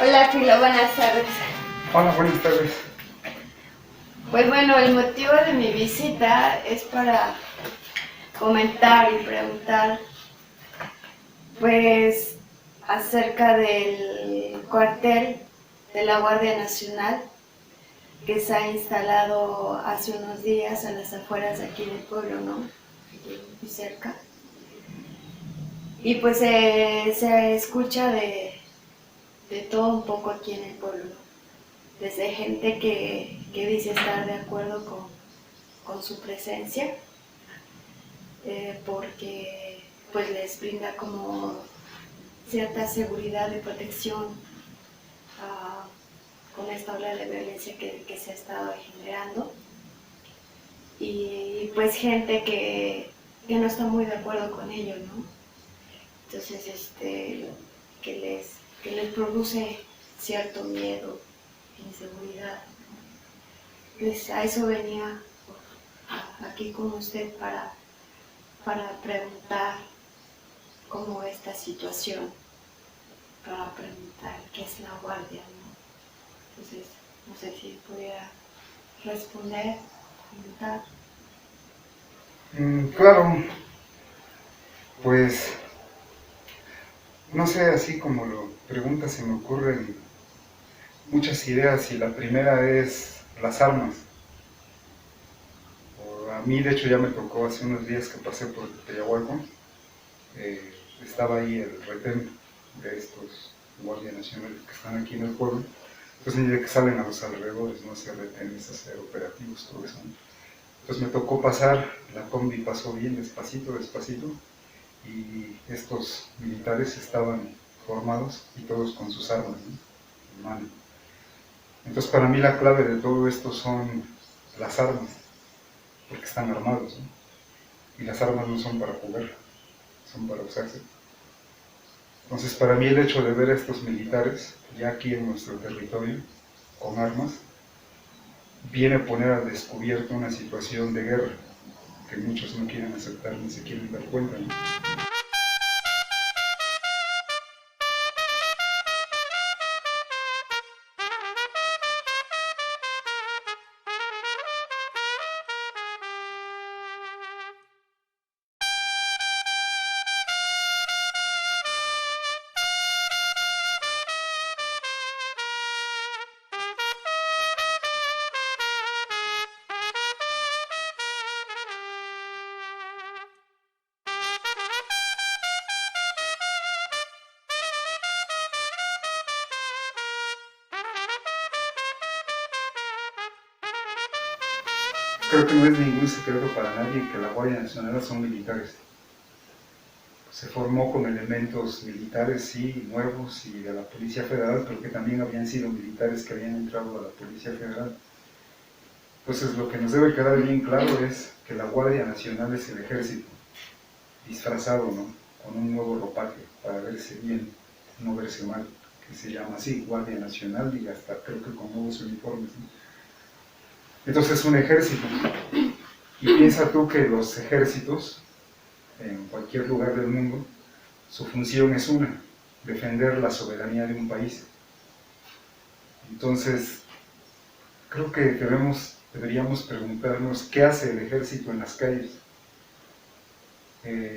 Hola, Filo, buenas tardes. Hola, buenas tardes. Pues bueno, el motivo de mi visita es para comentar y preguntar, pues, acerca del cuartel de la Guardia Nacional que se ha instalado hace unos días a las afueras de aquí del pueblo, ¿no? Aquí muy cerca. Y pues se escucha de todo un poco aquí en el pueblo, ¿no? Desde gente que dice estar de acuerdo con su presencia, porque pues les brinda como cierta seguridad y protección con esta ola de violencia que se ha estado generando. Y pues gente que no está muy de acuerdo con ello, ¿no? Entonces, que les produce cierto miedo, inseguridad. Pues a eso venía aquí con usted para preguntar cómo esta situación, para preguntar qué es la guardia, ¿no? Entonces, no sé si pudiera responder, comentar. Claro, pues no sé, así como lo preguntas, se me ocurren muchas ideas y la primera es las armas. A mí, de hecho, ya me tocó hace unos días que pasé por Teyahualco, estaba ahí el retén de estos guardias nacionales que están aquí en el pueblo. Entonces, ni de que salen a los alrededores, no hacer retenes, hacer operativos, todo eso, ¿no? Entonces me tocó pasar, la combi pasó bien despacito, despacito, y estos militares estaban formados y todos con sus armas, ¿no?, en mano. Entonces para mí la clave de todo esto son las armas, porque están armados, ¿no? Y las armas no son para jugar, son para usarse. Entonces para mí el hecho de ver a estos militares ya aquí en nuestro territorio con armas viene a poner al descubierto una situación de guerra que muchos no quieren aceptar ni se quieren dar cuenta, ¿no? Creo que no es ningún secreto para nadie que la Guardia Nacional son militares. Se formó con elementos militares, sí, nuevos y de la Policía Federal, pero que también habían sido militares que habían entrado a la Policía Federal. Entonces lo que nos debe quedar bien claro es que la Guardia Nacional es el ejército, disfrazado, ¿no?, con un nuevo ropaje para verse bien, no verse mal, que se llama así, Guardia Nacional, y hasta creo que con nuevos uniformes, ¿no? Entonces es un ejército. Y piensa tú que los ejércitos, en cualquier lugar del mundo, su función es una, defender la soberanía de un país. Entonces, creo que deberíamos preguntarnos qué hace el ejército en las calles.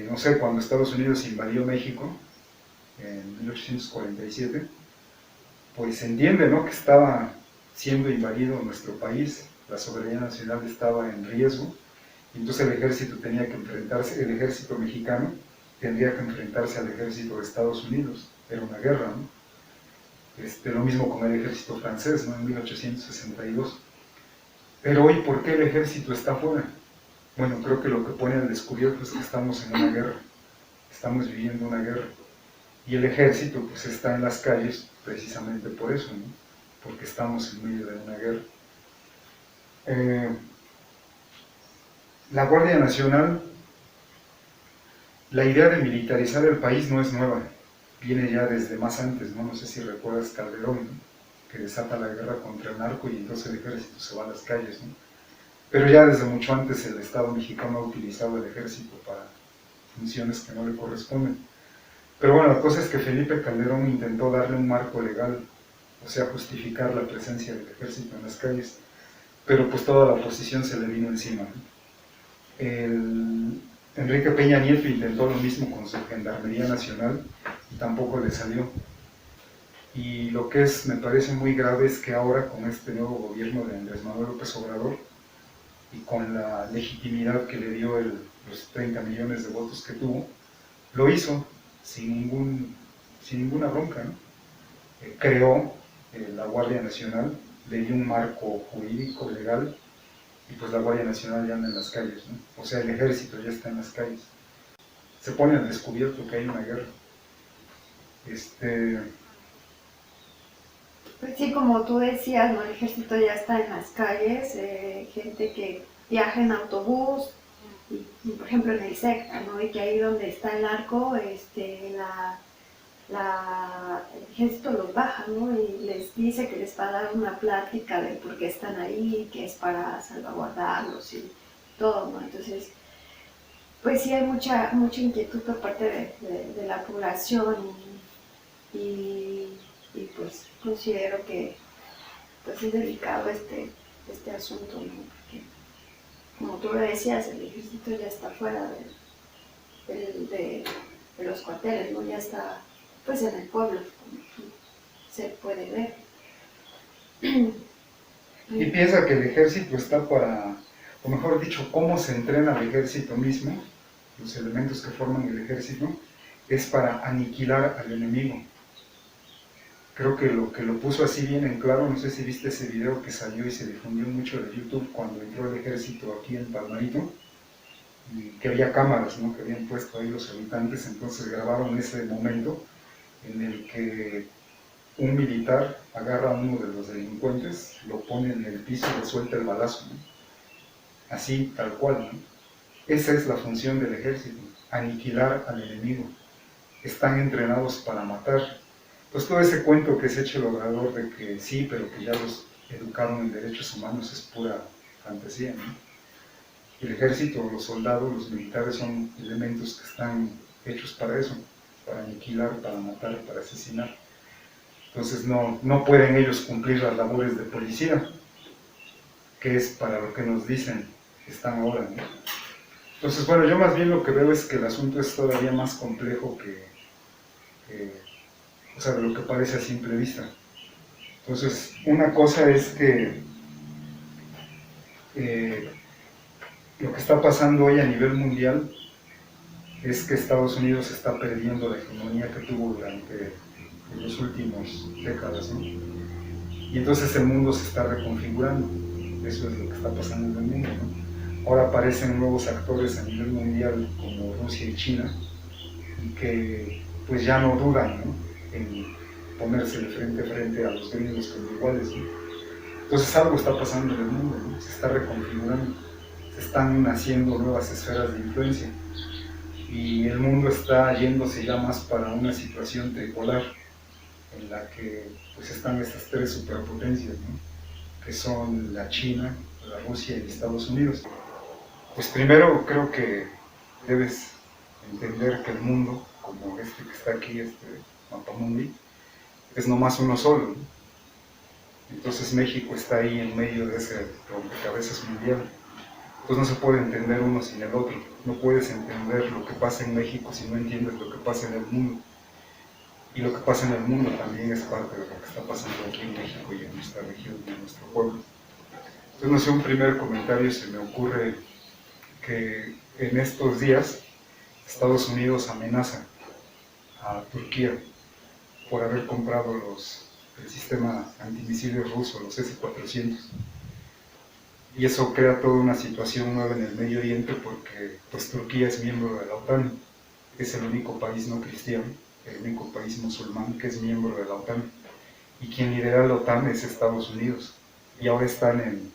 No sé, cuando Estados Unidos invadió México, en 1847, pues se entiende, ¿no?, que estaba siendo invadido nuestro país, la soberanía nacional estaba en riesgo. Entonces el ejército tenía que enfrentarse, el ejército mexicano tendría que enfrentarse al ejército de Estados Unidos, era una guerra, ¿no? Lo mismo con el ejército francés, ¿no?, en 1862. Pero hoy, ¿por qué el ejército está fuera? Bueno, creo que lo que pone al descubierto es que estamos en una guerra, estamos viviendo una guerra, y el ejército pues está en las calles precisamente por eso, ¿no?, porque estamos en medio de una guerra. La Guardia Nacional, la idea de militarizar el país no es nueva, viene ya desde más antes, ¿no? No sé si recuerdas Calderón, ¿no?, que desata la guerra contra el narco y entonces el ejército se va a las calles, ¿no? Pero ya desde mucho antes el Estado mexicano ha utilizado el ejército para funciones que no le corresponden. Pero bueno, la cosa es que Felipe Calderón intentó darle un marco legal o sea, justificar la presencia del ejército en las calles, pero pues toda la oposición se le vino encima, ¿no? Enrique Peña Nieto intentó lo mismo con su Gendarmería Nacional y tampoco le salió. Y lo que me parece muy grave es que ahora con este nuevo gobierno de Andrés Manuel López Obrador y con la legitimidad que le dio los 30 millones de votos que tuvo, lo hizo sin ninguna bronca, ¿no? Creó la Guardia Nacional, le dio un marco jurídico, legal, y pues la Guardia Nacional ya anda en las calles, ¿no? O sea, el ejército ya está en las calles. Se pone al descubierto que hay una guerra. Pues sí, como tú decías, ¿no? El ejército ya está en las calles, gente que viaja en autobús, y, por ejemplo en el SECTA, ¿no? Y que ahí donde está el arco, el ejército los baja, ¿no? Y les dice que les va a dar una plática de por qué están ahí, que es para salvaguardarlos y todo, ¿no? Entonces, pues sí hay mucha inquietud por parte de la población y pues considero que pues es delicado este asunto, ¿no? Porque, como tú lo decías, el ejército ya está fuera de los cuarteles, ¿no? Ya está pues en el pueblo, como se puede ver. Y piensa que el ejército está para, o mejor dicho, cómo se entrena el ejército mismo, los elementos que forman el ejército, es para aniquilar al enemigo. Creo que lo puso así bien en claro, no sé si viste ese video que salió y se difundió mucho de YouTube cuando entró el ejército aquí en Palmarito, y que había cámaras, ¿no?, que habían puesto ahí los habitantes, entonces grabaron ese momento en el que un militar agarra a uno de los delincuentes, lo pone en el piso y le suelta el balazo, ¿no? Así, tal cual, ¿no? Esa es la función del ejército, aniquilar al enemigo. Están entrenados para matar. Pues todo ese cuento que se echa el Obrador de que sí, pero que ya los educaron en derechos humanos es pura fantasía, ¿no? El ejército, los soldados, los militares son elementos que están hechos para eso, para aniquilar, para matar, para asesinar. Entonces no pueden ellos cumplir las labores de policía, que es para lo que nos dicen que están ahora, ¿no? Entonces, bueno, yo más bien lo que veo es que el asunto es todavía más complejo o sea, de lo que parece a simple vista. Entonces, una cosa es que lo que está pasando hoy a nivel mundial es que Estados Unidos está perdiendo la hegemonía que tuvo durante los últimos décadas, ¿no? Y entonces el mundo se está reconfigurando. Eso es lo que está pasando en el mundo, ¿no? Ahora aparecen nuevos actores a nivel mundial como Rusia y China, y que pues ya no dudan, ¿no?, en ponerse de frente a los gringos como iguales, ¿no? Entonces algo está pasando en el mundo, ¿no? Se está reconfigurando, se están naciendo nuevas esferas de influencia y el mundo está yéndose ya más para una situación tripolar en la que pues están estas tres superpotencias, ¿no?, que son la China, la Rusia y Estados Unidos. Pues primero creo que debes entender que el mundo, como este que está aquí, este Mapamundi, es nomás uno solo, ¿no? Entonces México está ahí en medio de ese rompecabezas mundial. Entonces no se puede entender uno sin el otro. No puedes entender lo que pasa en México si no entiendes lo que pasa en el mundo. Y lo que pasa en el mundo también es parte de lo que está pasando aquí en México y en nuestra región y en nuestro pueblo. Entonces, no sé, un primer comentario se me ocurre que en estos días Estados Unidos amenaza a Turquía por haber comprado el sistema antimisiles ruso, los S-400. Y eso crea toda una situación nueva en el Medio Oriente porque pues, Turquía es miembro de la OTAN, es el único país no cristiano, el único país musulmán que es miembro de la OTAN. Y quien lidera la OTAN es Estados Unidos. Y ahora están en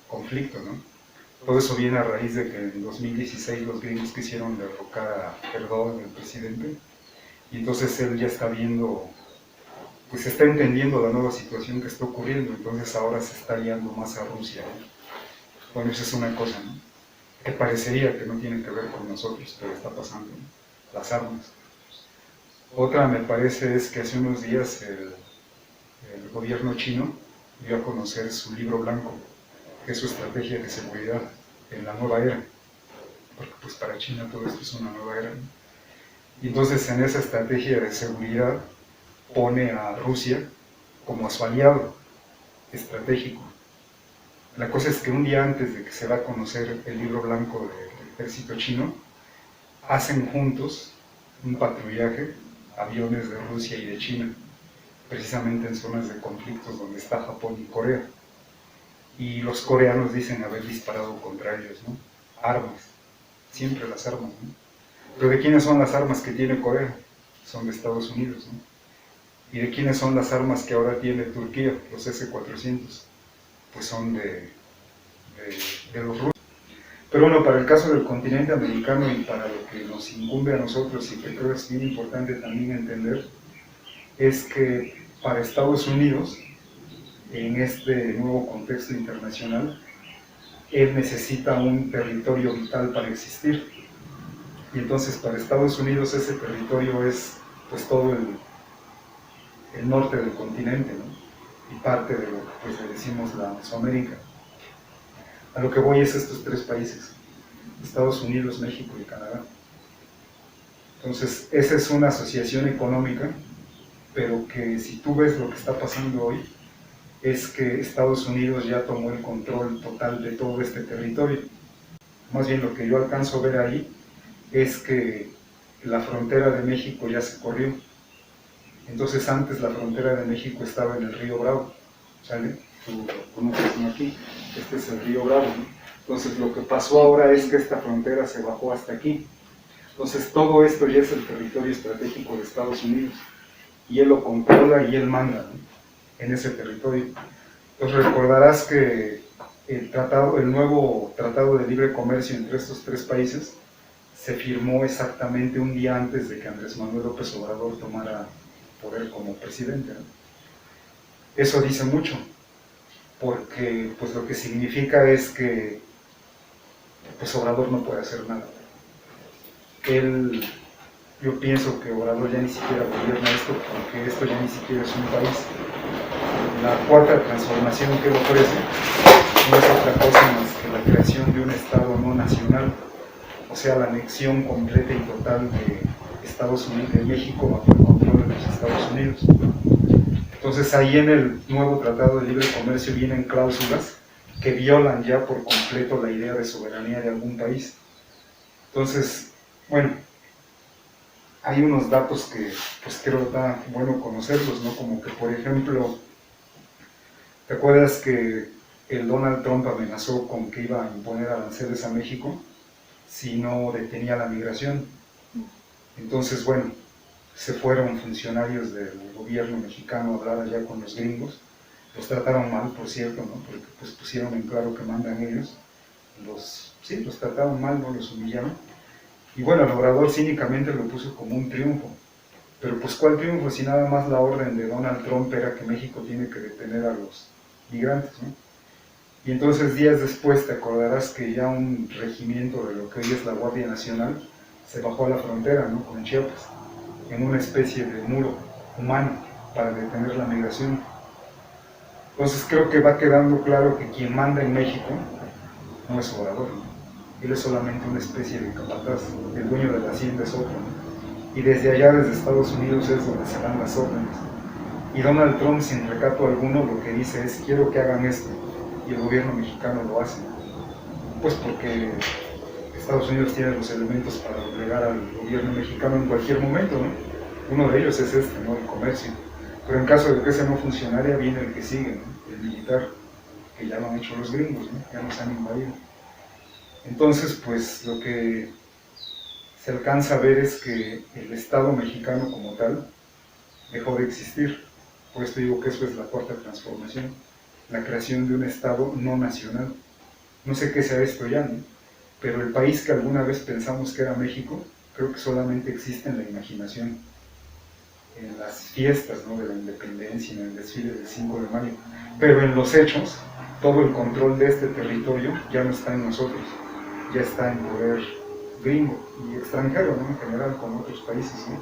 conflicto, ¿no? Todo eso viene a raíz de que en 2016 los gringos quisieron derrocar a Erdogan, el presidente, y entonces él ya está viendo, pues está entendiendo la nueva situación que está ocurriendo, entonces ahora se está aliando más a Rusia, ¿no? Bueno, esa es una cosa, ¿no?, que parecería que no tiene que ver con nosotros, pero está pasando, ¿no?, las armas. Otra me parece es que hace unos días el gobierno chino dio a conocer su libro blanco, que es su estrategia de seguridad en la nueva era, porque pues para China todo esto es una nueva era, ¿no? Y entonces en esa estrategia de seguridad pone a Rusia como a su aliado estratégico. La cosa es que un día antes de que se va a conocer el libro blanco del ejército chino, hacen juntos un patrullaje, aviones de Rusia y de China, precisamente en zonas de conflictos donde está Japón y Corea. Y los coreanos dicen haber disparado contra ellos, ¿no? Armas, siempre las armas, ¿no? Pero ¿de quiénes son las armas que tiene Corea? Son de Estados Unidos, ¿no? ¿Y de quiénes son las armas que ahora tiene Turquía, los S-400? Pues son de los rusos. Pero bueno, para el caso del continente americano y para lo que nos incumbe a nosotros y que creo es bien importante también entender, es que para Estados Unidos, en este nuevo contexto internacional, él necesita un territorio vital para existir. Y entonces para Estados Unidos ese territorio es pues todo el norte del continente, ¿no? Y parte de lo que pues le decimos la Mesoamérica. A lo que voy es estos tres países, Estados Unidos, México y Canadá. Entonces esa es una asociación económica, pero que si tú ves lo que está pasando hoy, es que Estados Unidos ya tomó el control total de todo este territorio. Más bien lo que yo alcanzo a ver ahí es que la frontera de México ya se corrió. Entonces antes la frontera de México estaba en el río Bravo, ¿sale? Tú lo conoces, ¿no? Aquí, este es el río Bravo, ¿no? Entonces lo que pasó ahora es que esta frontera se bajó hasta aquí. Entonces todo esto ya es el territorio estratégico de Estados Unidos y él lo controla y él manda, ¿no? En ese territorio. Entonces recordarás que el nuevo tratado de libre comercio entre estos tres países se firmó exactamente un día antes de que Andrés Manuel López Obrador tomara poder como presidente, ¿no? Eso dice mucho, porque pues lo que significa es que pues Obrador no puede hacer nada. Yo pienso que Obrador ya ni siquiera gobierna esto, porque esto ya ni siquiera es un país. La cuarta transformación que él ofrece no es otra cosa más que la creación de un Estado no nacional, o sea, la anexión completa y total de Estados Unidos, de México bajo el control de los Estados Unidos. Entonces ahí en el nuevo Tratado de Libre Comercio vienen cláusulas que violan ya por completo la idea de soberanía de algún país. Entonces, bueno, hay unos datos que pues creo que está bueno conocerlos, ¿no? Como que, por ejemplo, ¿te acuerdas que el Donald Trump amenazó con que iba a imponer aranceles a México si no detenía la migración? Entonces, bueno, se fueron funcionarios del gobierno mexicano a hablar allá con los gringos. Los trataron mal, por cierto, ¿no? Porque pues pusieron en claro que mandan ellos. Los trataron mal, no los humillaron. Y bueno, el Obrador cínicamente lo puso como un triunfo. Pero pues ¿cuál triunfo si nada más la orden de Donald Trump era que México tiene que detener a los migrantes, ¿no? Y entonces días después te acordarás que ya un regimiento de lo que hoy es la Guardia Nacional se bajó a la frontera, ¿no? Con Chiapas, en una especie de muro humano para detener la migración. Entonces creo que va quedando claro que quien manda en México no es Obrador, ¿no? Él es solamente una especie de capataz, el dueño de la hacienda es otro, ¿no? Y desde allá, desde Estados Unidos, es donde se dan las órdenes. Y Donald Trump, sin recato alguno, lo que dice es: quiero que hagan esto, y el gobierno mexicano lo hace. Pues porque Estados Unidos tiene los elementos para doblegar al gobierno mexicano en cualquier momento, ¿no? Uno de ellos es este, ¿no? El comercio. Pero en caso de que ese no funcionara, viene el que sigue, ¿no? El militar, que ya lo han hecho los gringos, ¿no? Ya nos han invadido. Entonces, pues lo que se alcanza a ver es que el Estado mexicano como tal dejó de existir. Por esto digo que eso es la cuarta transformación, la creación de un Estado no nacional. No sé qué sea esto ya, ¿no? Pero el país que alguna vez pensamos que era México, creo que solamente existe en la imaginación, en las fiestas, ¿no? De la independencia, en el desfile del 5 de mayo. Pero en los hechos, todo el control de este territorio ya no está en nosotros, ya está en poder gringo y extranjero, ¿no? En general con otros países, ¿no?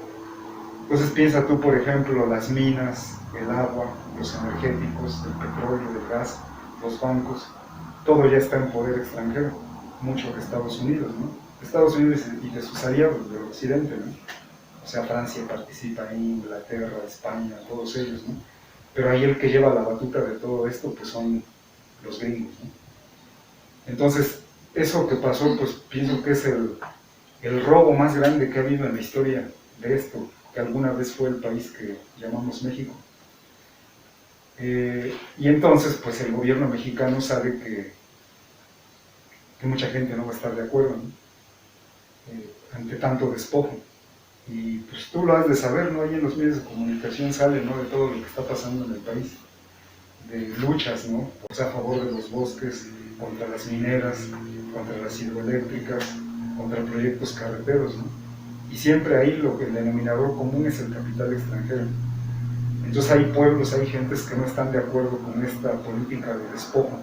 Entonces piensa tú, por ejemplo, las minas, el agua, los energéticos, el petróleo, el gas, los bancos, todo ya está en poder extranjero, mucho de Estados Unidos, ¿no? Estados Unidos y de sus aliados del occidente, ¿no? O sea, Francia participa ahí, Inglaterra, España, todos ellos, ¿no? Pero ahí el que lleva la batuta de todo esto, pues son los gringos, ¿no? Entonces, eso que pasó, pues pienso que es el robo más grande que ha habido en la historia de esto, que alguna vez fue el país que llamamos México. Y entonces, pues el gobierno mexicano sabe que mucha gente no va a estar de acuerdo, ¿no? Ante tanto despojo. Y pues tú lo has de saber, ¿no? Ahí en los medios de comunicación sale, ¿no? De todo lo que está pasando en el país, de luchas, ¿no? O sea, a favor de los bosques, contra las mineras, contra las hidroeléctricas, contra proyectos carreteros, ¿no? Y siempre ahí lo que el denominador común es el capital extranjero. Entonces hay pueblos, hay gentes que no están de acuerdo con esta política de despojo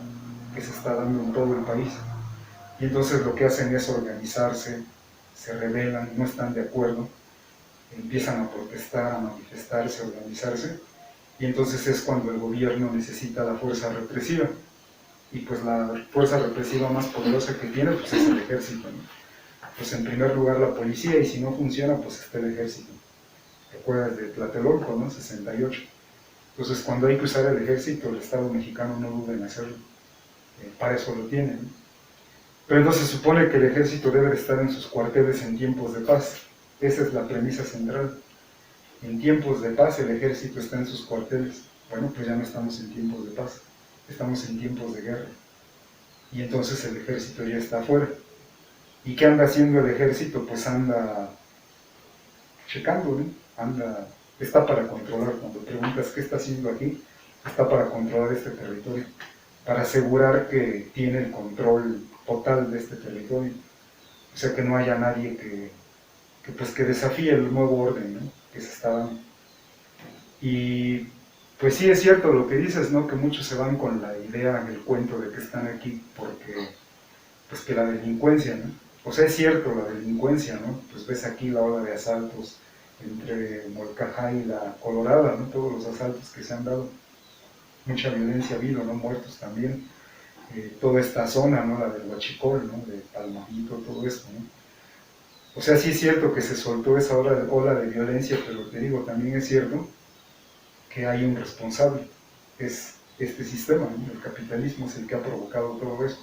que se está dando en todo el país. Y entonces lo que hacen es organizarse, se rebelan, no están de acuerdo, empiezan a protestar, a manifestarse, a organizarse, y entonces es cuando el gobierno necesita la fuerza represiva. Y pues la fuerza represiva más poderosa que tiene pues es el ejército, ¿no? Pues en primer lugar la policía, y si no funciona pues está el ejército. ¿Te acuerdas de Tlatelolco, no? 68. Entonces cuando hay que usar el ejército, el Estado mexicano no duda en hacerlo. Para eso lo tiene, ¿no? Pero entonces se supone que el ejército debe estar en sus cuarteles en tiempos de paz. Esa es la premisa central. En tiempos de paz el ejército está en sus cuarteles. Bueno, pues ya no estamos en tiempos de paz, estamos en tiempos de guerra. Y entonces el ejército ya está afuera. ¿Y qué anda haciendo el ejército? Pues anda checando, ¿no? Está para controlar. Cuando preguntas qué está haciendo aquí, está para controlar este territorio, para asegurar que tiene el control total de este territorio. O sea, que no haya nadie que desafíe el nuevo orden, ¿no? Que se está dando. Y pues sí es cierto lo que dices, ¿no? Que muchos se van con la idea, el cuento de que están aquí porque, pues que la delincuencia, ¿no? O sea, es cierto la delincuencia, ¿no? Pues ves aquí la ola de asaltos entre Molcajá y la Colorada, ¿no? Todos los asaltos que se han dado, mucha violencia ha habido, ¿no? Muertos también. Toda esta zona, ¿no? La del Huachicol, ¿no? De Palmajito, todo esto, ¿no? O sea, sí es cierto que se soltó esa ola de violencia, pero te digo, también es cierto que hay un responsable, es este sistema, ¿no? El capitalismo es el que ha provocado todo eso.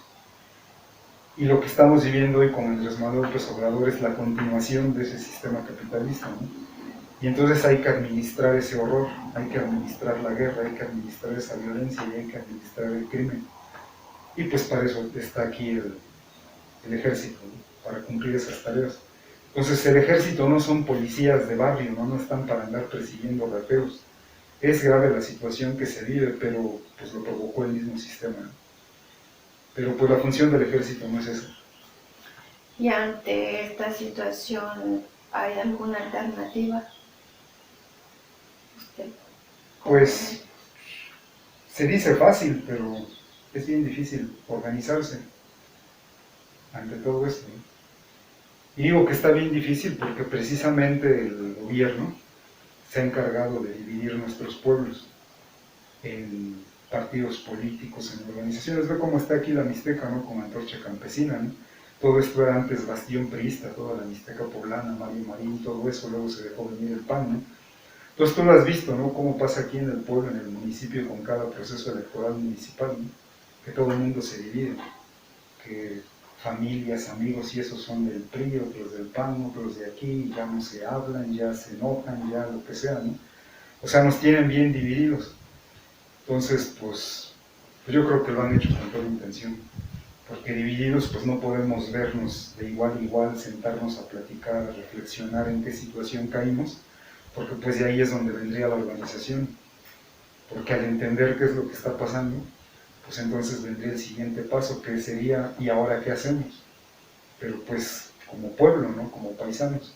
Y lo que estamos viviendo hoy con Andrés Manuel López Obrador es la continuación de ese sistema capitalista, ¿no? Y entonces hay que administrar ese horror, hay que administrar la guerra, hay que administrar esa violencia y hay que administrar el crimen. Y pues para eso está aquí el ejército, ¿no? Para cumplir esas tareas. Entonces el ejército no son policías de barrio, ¿no? No están para andar persiguiendo rateros. Es grave la situación que se vive, pero pues lo provocó el mismo sistema, ¿no? Pero pues la función del ejército no es esa. Y ante esta situación, ¿hay alguna alternativa? ¿Usted Pues se dice fácil, pero es bien difícil organizarse ante todo esto, ¿no? Y digo que está bien difícil porque precisamente el gobierno se ha encargado de dividir nuestros pueblos en partidos políticos, en organizaciones. Ve cómo está aquí la Mixteca, ¿no? Con Antorcha Campesina, ¿no? Todo esto era antes bastión priista, toda la Mixteca poblana, Mario Marín, todo eso, luego se dejó venir el PAN, ¿no? Entonces tú lo has visto, ¿no? Cómo pasa aquí en el pueblo, en el municipio, con cada proceso electoral municipal, ¿no? Que todo el mundo se divide, que familias, amigos y esos son del PRI, otros del PAN, otros de aquí, ya no se hablan, ya se enojan, ya lo que sea, ¿no? O sea, nos tienen bien divididos. Entonces, pues yo creo que lo han hecho con toda intención, porque divididos pues no podemos vernos de igual a igual, sentarnos a platicar, a reflexionar en qué situación caímos, porque pues de ahí es donde vendría la organización, porque al entender qué es lo que está pasando, pues entonces vendría el siguiente paso, que sería, ¿y ahora qué hacemos? Pero pues como pueblo, ¿no? Como paisanos,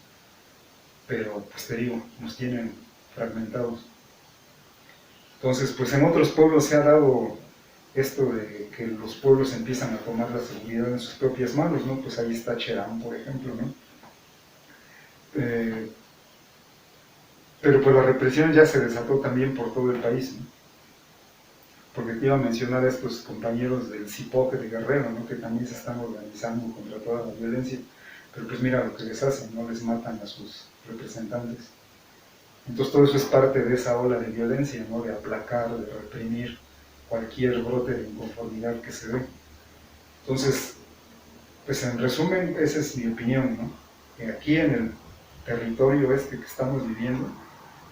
pero pues te digo, nos tienen fragmentados. Entonces, pues en otros pueblos se ha dado esto de que los pueblos empiezan a tomar la seguridad en sus propias manos, ¿no? Pues ahí está Cherán, por ejemplo, ¿no? Pero pues la represión ya se desató también por todo el país, ¿no? Porque te iba a mencionar a estos compañeros del CIPOC de Guerrero, ¿no? Que también se están organizando contra toda la violencia, pero pues mira lo que les hacen, ¿no? Les matan a sus representantes. Entonces todo eso es parte de esa ola de violencia, ¿no? De aplacar, de reprimir cualquier brote de inconformidad que se dé. Entonces, pues en resumen, esa es mi opinión, ¿no? Que aquí en el territorio este que estamos viviendo,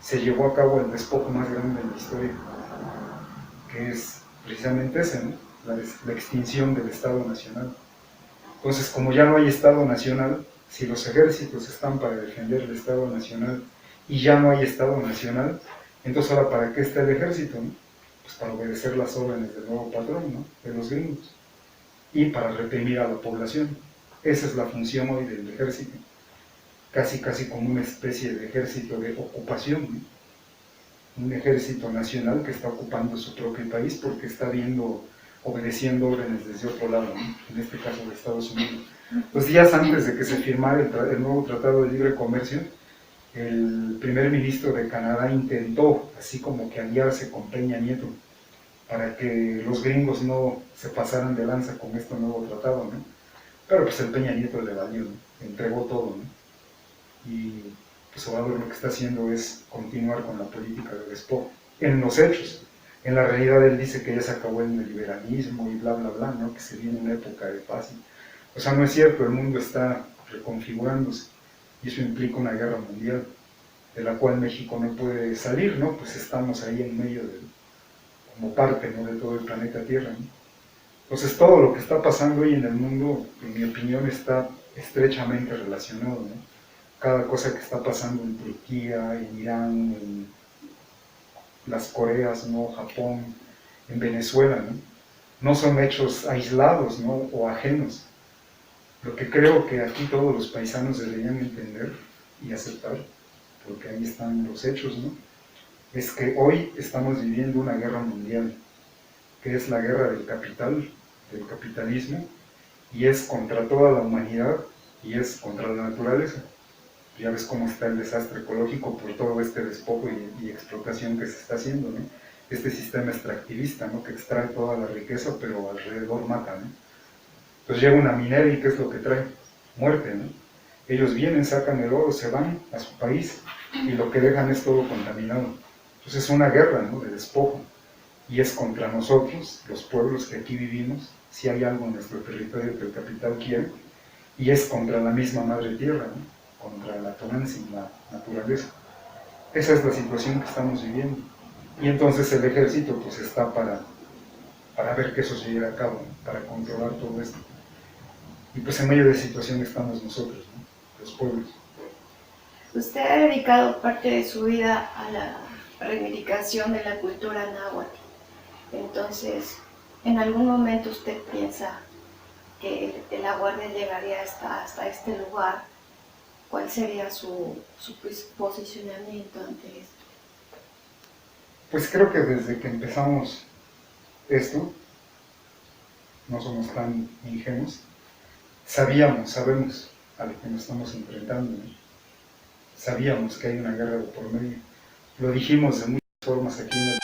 se llevó a cabo el despojo más grande en la historia, que es precisamente ese, ¿no? La extinción del Estado Nacional. Entonces, como ya no hay Estado Nacional, si los ejércitos están para defender el Estado Nacional y ya no hay Estado Nacional, entonces ahora ¿para qué está el ejército, no? Pues para obedecer las órdenes del nuevo patrón, ¿no? De los gringos, y para reprimir a la población. Esa es la función hoy del ejército, casi como una especie de ejército de ocupación, ¿no? Un ejército nacional que está ocupando su propio país porque está obedeciendo órdenes desde otro lado, ¿no? En este caso de Estados Unidos. Los días antes de que se firmara el nuevo Tratado de Libre Comercio, el primer ministro de Canadá intentó así como que aliarse con Peña Nieto para que los gringos no se pasaran de lanza con este nuevo tratado, ¿no? Pero pues el Peña Nieto le valió, ¿no? Entregó todo, ¿no? Y pues Obrador lo que está haciendo es continuar con la política de despojo, en los hechos. En la realidad él dice que ya se acabó el neoliberalismo y bla, bla, bla, ¿no? Que se viene una época de paz. O sea, no es cierto, el mundo está reconfigurándose y eso implica una guerra mundial, de la cual México no puede salir, ¿no? Pues estamos ahí en medio como parte, ¿no? De todo el planeta Tierra, ¿no? Entonces todo lo que está pasando hoy en el mundo, en mi opinión, está estrechamente relacionado, ¿no? Cada cosa que está pasando en Turquía, en Irán, en las Coreas, ¿no? Japón, en Venezuela, ¿no? No son hechos aislados, ¿no? O ajenos. Lo que creo que aquí todos los paisanos deberían entender y aceptar, porque ahí están los hechos, ¿no? Es que hoy estamos viviendo una guerra mundial, que es la guerra del capital, del capitalismo, y es contra toda la humanidad y es contra la naturaleza. Ya ves cómo está el desastre ecológico por todo este despojo y explotación que se está haciendo, ¿no? Este sistema extractivista, ¿no? Que extrae toda la riqueza, pero alrededor mata, ¿no? Entonces llega una minera y ¿qué es lo que trae? Muerte, ¿no? Ellos vienen, sacan el oro, se van a su país y lo que dejan es todo contaminado. Entonces es una guerra, ¿no? De despojo. Y es contra nosotros, los pueblos que aquí vivimos, si hay algo en nuestro territorio que el capital quiere, y es contra la misma madre tierra, ¿no? Contra la Tonantzin, la naturaleza. Esa es la situación que estamos viviendo. Y entonces el ejército pues está para ver que eso se lleve a cabo, ¿no? Para controlar todo esto. Y pues en medio de esa situación estamos nosotros, ¿no? Los pueblos. Usted ha dedicado parte de su vida a la reivindicación de la cultura náhuatl. Entonces, ¿en algún momento usted piensa que la Guardia llegaría hasta este lugar? ¿Cuál sería su posicionamiento ante esto? Pues creo que desde que empezamos esto, no somos tan ingenuos, sabemos a lo que nos estamos enfrentando, ¿no? Sabíamos que hay una guerra de por medio. Lo dijimos de muchas formas aquí en el